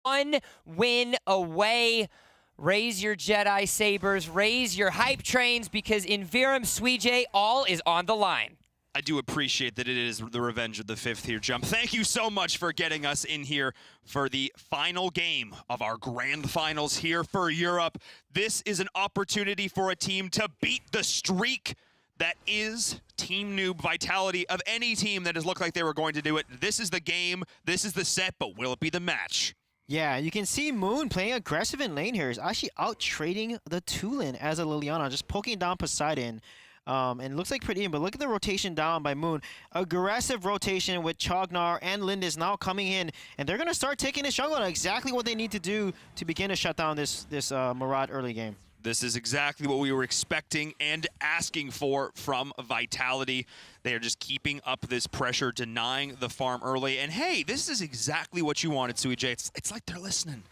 One win away. Raise your Jedi sabers, raise your hype trains, because in Virum Suije, all is on the line. I do appreciate that it is the revenge of the fifth here, Jump. Thank you so much for getting us in here for the final game of our grand finals here for Europe. This is an opportunity for a team to beat the streak that is Team Noob Vitality of any team that has looked like they were going to do it. This is the game, this is the set, but will it be the match? Yeah, you can see Moon playing aggressive in lane here. Is actually out trading the Tulin as a Liliana, just poking down Poseidon. And it looks like pretty even, but look at the rotation down by Moon. Aggressive rotation with Chognar and Lindis now coming in, and they're going to start taking this jungle, exactly what they need to do to begin to shut down this Murad early game. This is exactly what we were expecting and asking for from Vitality. They are just keeping up this pressure, denying the farm early. And hey, this is exactly what you wanted, Suije. It's like they're listening.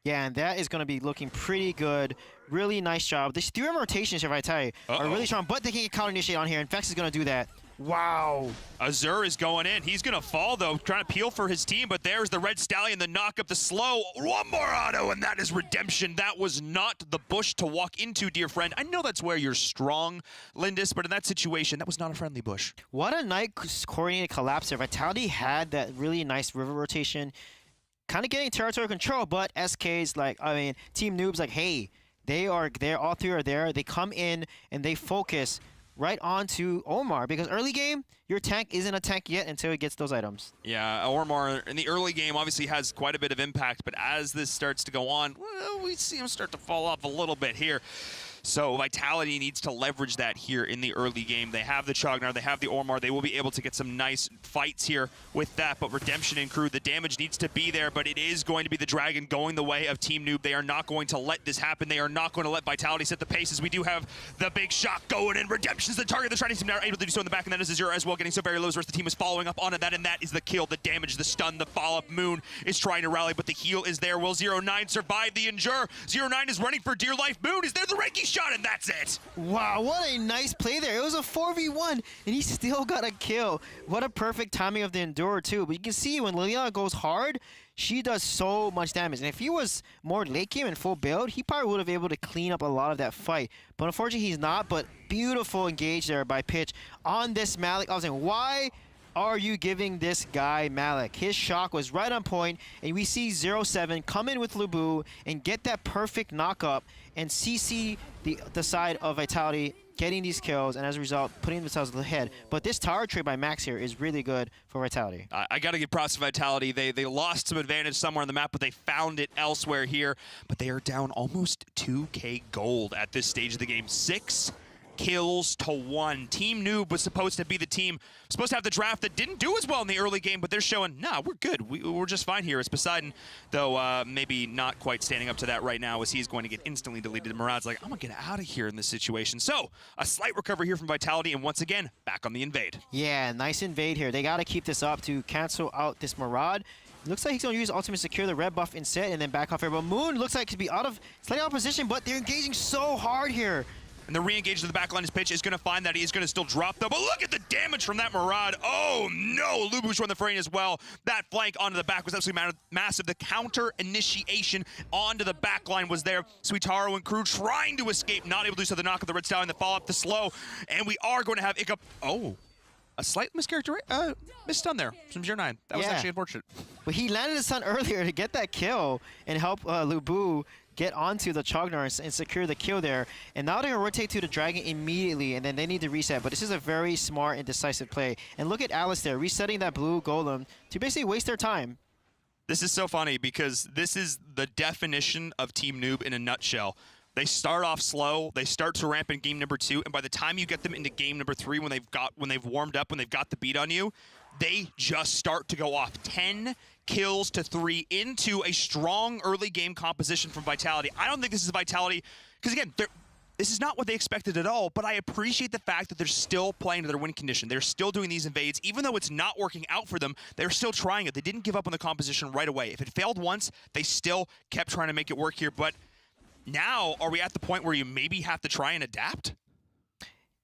Yeah, and that is going to be looking pretty good. Really nice job. These 3 rotations here, Vitality, are really strong, but they can get counter-initiate on here, and Vex is going to do that. Wow. Azur is going in. He's going to fall, though, trying to peel for his team, but there's the Red Stallion, the knock up, the slow. One more auto, and that is redemption. That was not the bush to walk into, dear friend. I know that's where you're strong, Lindis, but in that situation, that was not a friendly bush. What a nice coordinated collapse there. Vitality had that really nice river rotation, kind of getting territory control, but SK's like, I mean, Team Noob's like, hey, they are there, all 3 are there. They come in and they focus right onto Omar, because early game, your tank isn't a tank yet until it gets those items. Yeah, Omar in the early game obviously has quite a bit of impact, but as this starts to go on, well, we see him start to fall off a little bit here. So Vitality needs to leverage that here in the early game. They have the Chognar, they have the Ormar. They will be able to get some nice fights here with that. But Redemption and crew, the damage needs to be there, but it is going to be the Dragon going the way of Team Noob. They are not going to let this happen. They are not going to let Vitality set the paces. We do have the big shot going in. Redemption's the target. The Chinese team now able to do so in the back, and that is Azure as well, getting so very low. The rest of the team is following up on it, and that is the kill, the damage, the stun, the follow-up. Moon is trying to rally, but the heal is there. Will 0-9 survive the Endure? 0-9 is running for dear life. Moon is there, the Reiki shot, and that's it. Wow, what a nice play there. It was a 4v1, and he still got a kill. What a perfect timing of the Endure, too. But you can see when Liliana goes hard, she does so much damage. And if he was more late game and full build, he probably would have been able to clean up a lot of that fight. But unfortunately, he's not. But beautiful engage there by Pitch on this Malik. I was saying, why are you giving this guy Malik? His shock was right on point, and we see 0-7 come in with Lubu and get that perfect knock-up and CC the side of Vitality, getting these kills, and as a result, putting themselves ahead. But this tower trade by Max here is really good for Vitality. I got to give props to Vitality. They lost some advantage somewhere on the map, but they found it elsewhere here. But they are down almost 2K gold at this stage of the game. 6 kills to 1. Team Noob was supposed to be the team, supposed to have the draft that didn't do as well in the early game, but they're showing, nah, we're good. We're just fine here. It's Poseidon, though maybe not quite standing up to that right now, as he's going to get instantly deleted. Murad's like, I'm going to get out of here in this situation. So, a slight recovery here from Vitality, and once again, back on the invade. Yeah, nice invade here. They got to keep this up to cancel out this Murad. Looks like he's going to use Ultimate Secure the red buff instead and then back off here. But Moon looks like he'd be slightly out of position, but they're engaging so hard here. And the re-engage to the backline, his pitch is going to find that he's going to still drop, though. But look at the damage from that Murad. Oh, no. Lubu's run the frame as well. That flank onto the back was absolutely massive. The counter initiation onto the backline was there. Suitaro and crew trying to escape, not able to do so. The knock of the Red Stallion, the follow-up, the slow. And we are going to have Ika. Oh, a slight misstun there from 0-9. That was actually unfortunate. But he landed his stun earlier to get that kill and help Lubu get onto the Chognar and secure the kill there. And now they're going to rotate to the Dragon immediately, and then they need to reset. But this is a very smart and decisive play. And look at Alice there, resetting that blue golem to basically waste their time. This is so funny because this is the definition of Team Noob in a nutshell. They start off slow, they start to ramp in game number 2, and by the time you get them into game number 3, when they've warmed up, when they've got the beat on you, they just start to go off. 10 kills to 3 into a strong early game composition from Vitality. I don't think this is Vitality, because again, this is not what they expected at all, but I appreciate the fact that they're still playing to their win condition. They're still doing these invades. Even though it's not working out for them, they're still trying it. They didn't give up on the composition right away. If it failed once, they still kept trying to make it work here, but now, are we at the point where you maybe have to try and adapt?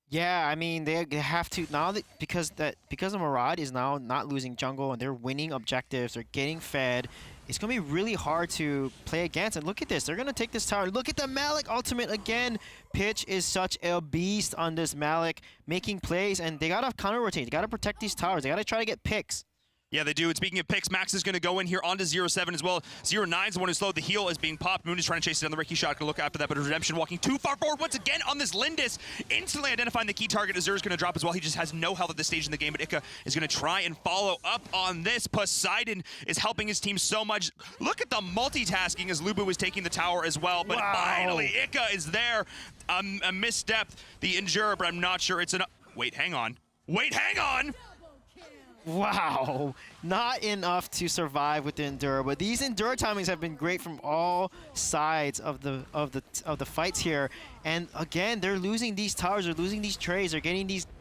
Yeah, I mean, they have to now that because the Murad is now not losing jungle and they're winning objectives, they're getting fed. it's going to be really hard to play against. And look at this. They're going to take this tower. Look at the Malik ultimate again. Pitch is such a beast on this Malik, making plays. And they got to counter-rotate. They got to protect these towers. They got to try to get picks. Yeah, they do. And speaking of picks, Max is going to go in here onto 0-7 as well. 0-9's the one who slowed. The heel is being popped. Moon is trying to chase it down the Ricky shot. Going to look after that, but Redemption walking too far forward once again on this Lindis. Instantly identifying the key target. Azur is going to drop as well. He just has no health at this stage in the game, but Ika is going to try and follow up on this. Poseidon is helping his team so much. Look at the multitasking as Lubu is taking the tower as well, but finally Ika is there. A misstep, the Endure, but I'm not sure it's enough. Wait, hang on. Wait, hang on! Wow, not enough to survive with the Endure, but these Endure timings have been great from all sides of the fights here. And again, they're losing these towers, they're losing these trades,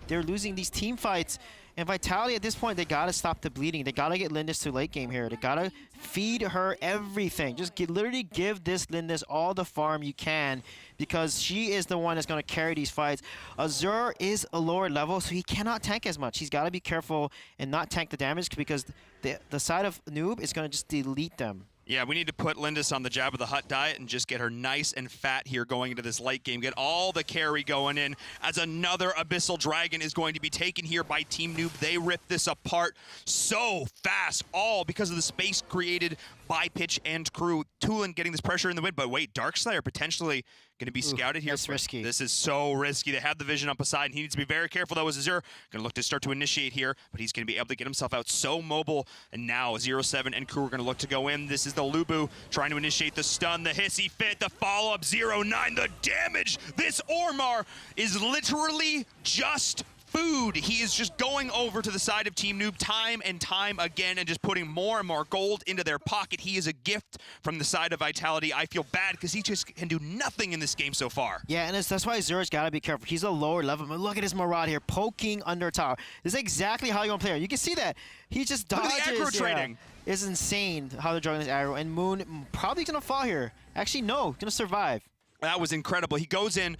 they're losing these team fights. And Vitality at this point, they gotta stop the bleeding. They gotta get Lindis to late game here. They gotta feed her everything. Just literally give this Lindis all the farm you can, because she is the one that's gonna carry these fights. Azur is a lower level, so he cannot tank as much. He's gotta be careful and not tank the damage, because the side of Noob is gonna just delete them. Yeah, we need to put Lindis on the Jabba the Hutt diet and just get her nice and fat here going into this late game. Get all the carry going in as another Abyssal Dragon is going to be taken here by Team Noob. They rip this apart so fast, all because of the space created by Pitch and crew. Tulin getting this pressure in the wind, but wait, Darkslayer potentially going to be scouted here. That's risky. This is so risky. They have the vision on Poseidon. He needs to be very careful though as Azur. Going to look to start to initiate here, but he's going to be able to get himself out so mobile. And now 0-7 and crew are going to look to go in. This is the Lubu trying to initiate the stun, the hissy fit, the follow-up 0-9, the damage. This Ormar is literally just food. He is just going over to the side of Team Noob time and time again and just putting more and more gold into their pocket. He is a gift from the side of Vitality. I feel bad because he just can do nothing in this game so far. Yeah, and that's why Azur's got to be careful. He's a lower level. But look at his Maraud here, poking under tower. This is exactly how you're going to play her. You can see that. He just dodges. Look at the aggro trading. It's insane how they're drawing this aggro. And Moon probably going to fall here. Actually, no. Going to survive. That was incredible. He goes in.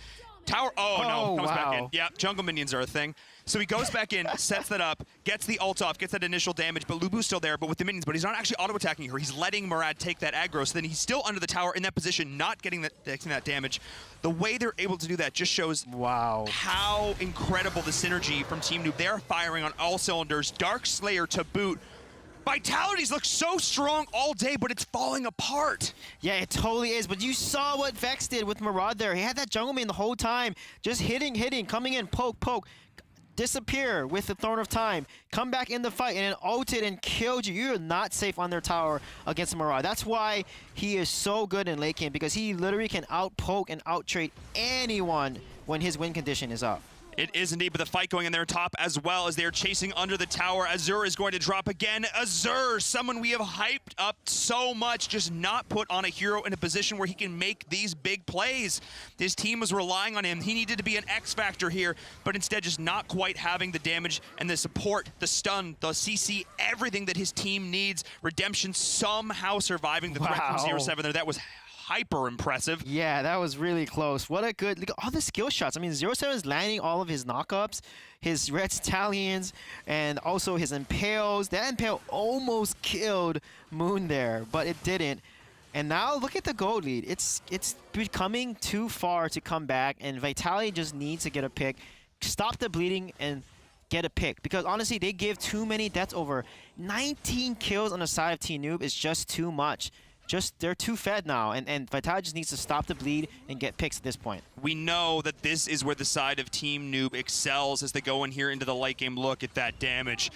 Tower, no, comes back in. Yeah, jungle minions are a thing. So he goes back in, sets that up, gets the ult off, gets that initial damage, but Lubu's still there, but with the minions, but he's not actually auto-attacking her. He's letting Murad take that aggro, so then he's still under the tower in that position, not getting that damage. The way they're able to do that just shows how incredible the synergy from Team Noob. They're firing on all cylinders. Darkslayer to boot. Vitality's looked so strong all day, but it's falling apart. Yeah, it totally is. But you saw what Vex did with Maraud there. He had that jungle main the whole time. Just hitting, coming in, poke, disappear with the Thorn of Time, come back in the fight, and then ulted and killed you. You're not safe on their tower against Maraud. That's why he is so good in late game, because he literally can out-poke and out-trade anyone when his win condition is up. It is indeed, but the fight going in there top as well as they're chasing under the tower. Azur is going to drop again. Azur, someone we have hyped up so much, just not put on a hero in a position where he can make these big plays. His team was relying on him. He needed to be an X factor here, but instead just not quite having the damage and the support, the stun, the CC, everything that his team needs. Redemption somehow surviving the threat from 0-7 there. That was hyper impressive. Yeah, that was really close. What a good, look at all the skill shots. I mean, 0-7 is landing all of his knockups, his Red Stallions, and also his Impales. That Impale almost killed Moon there, but it didn't. And now look at the gold lead. It's becoming too far to come back, and Vitality just needs to get a pick, stop the bleeding, and get a pick. Because honestly, they give too many deaths over. 19 kills on the side of Team Noob is just too much. They're too fed now, and Vitality just needs to stop the bleed and get picks at this point. We know that this is where the side of Team Noob excels as they go in here into the late game. Look at that damage.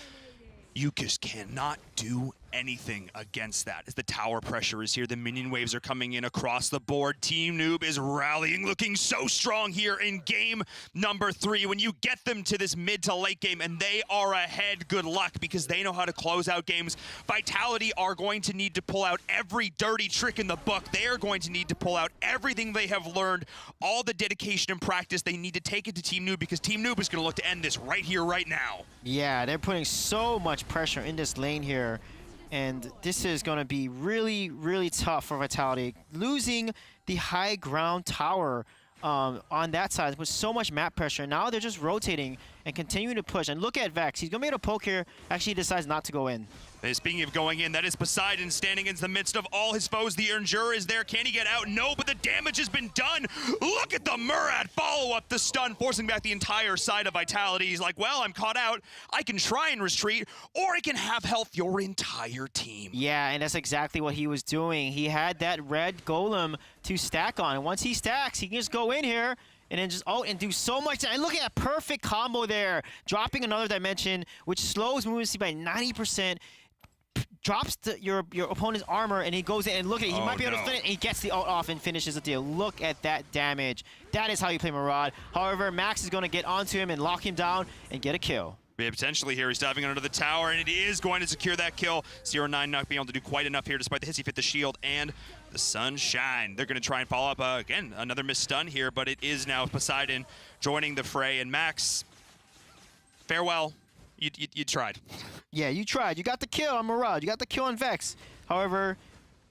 You just cannot do anything against that as the tower pressure is here. The minion waves are coming in across the board. Team Noob is rallying, looking so strong here in game number 3. When you get them to this mid to late game and they are ahead, good luck, because they know how to close out games. Vitality are going to need to pull out every dirty trick in the book. They are going to need to pull out everything they have learned, all the dedication and practice. They need to take it to Team Noob, because Team Noob is going to look to end this right here, right now. Yeah, they're putting so much pressure in this lane here. And this is going to be really, really tough for Vitality. Losing the high ground tower on that side with so much map pressure. Now they're just rotating and continue to push. And look at Vex. He's going to be able to poke here. Actually, he decides not to go in. And speaking of going in, that is Poseidon standing in the midst of all his foes. The Endure is there. Can he get out? No, but the damage has been done. Look at the Murad follow-up, the stun, forcing back the entire side of Vitality. He's like, well, I'm caught out. I can try and retreat, or I can have health your entire team. Yeah, and that's exactly what he was doing. He had that red golem to stack on. And once he stacks, he can just go in here and then just, and do so much. And look at that perfect combo there. Dropping another dimension, which slows movement speed by 90%. Drops your opponent's armor, and he goes in, and look at it. He might be able to finish, and he gets the ult off and finishes the deal. Look at that damage. That is how you play Murad. However, Max is going to get onto him and lock him down and get a kill. Yeah, potentially here, he's diving under the tower, and it is going to secure that kill. 0-9 not being able to do quite enough here, despite the hits he fit the shield and the sunshine. They're going to try and follow up, again, another missed stun here, but it is now Poseidon joining the fray, and Max, farewell. You tried. Yeah, you tried. You got the kill on Murad. You got the kill on Vex. However,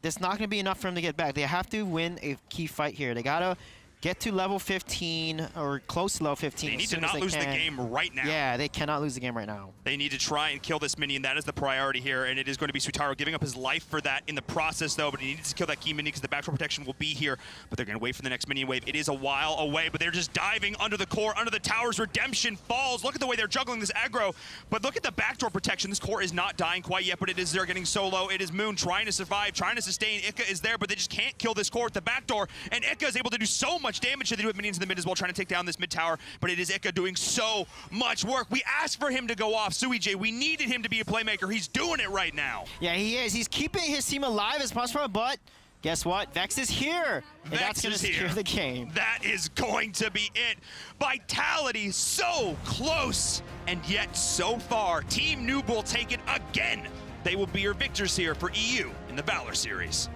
that's not going to be enough for him to get back. They have to win a key fight here. They got to get to level 15 or close to level 15. They need to not lose the game right now. Yeah, they cannot lose the game right now. They need to try and kill this minion. That is the priority here, and it is going to be Suitaro giving up his life for that in the process, though, but he needs to kill that key minion because the backdoor protection will be here, but they're going to wait for the next minion wave. It is a while away, but they're just diving under the core, under the towers. Redemption falls. Look at the way they're juggling this aggro, but look at the backdoor protection. This core is not dying quite yet, but it is, they're getting so low. It is Moon trying to survive, trying to sustain. Ika is there, but they just can't kill this core at the backdoor, and Ika is able to do so much damage to the minions in the mid as well, trying to take down this mid tower, but it is Ika doing so much work. We asked for him to go off, Suijay. We needed him to be a playmaker. He's doing it right now. Yeah, he is. He's keeping his team alive as possible, but guess what? Vex is here, and that's going to secure the game. That is going to be it. Vitality so close, and yet so far. Team Noob will take it again. They will be your victors here for EU in the Valor series.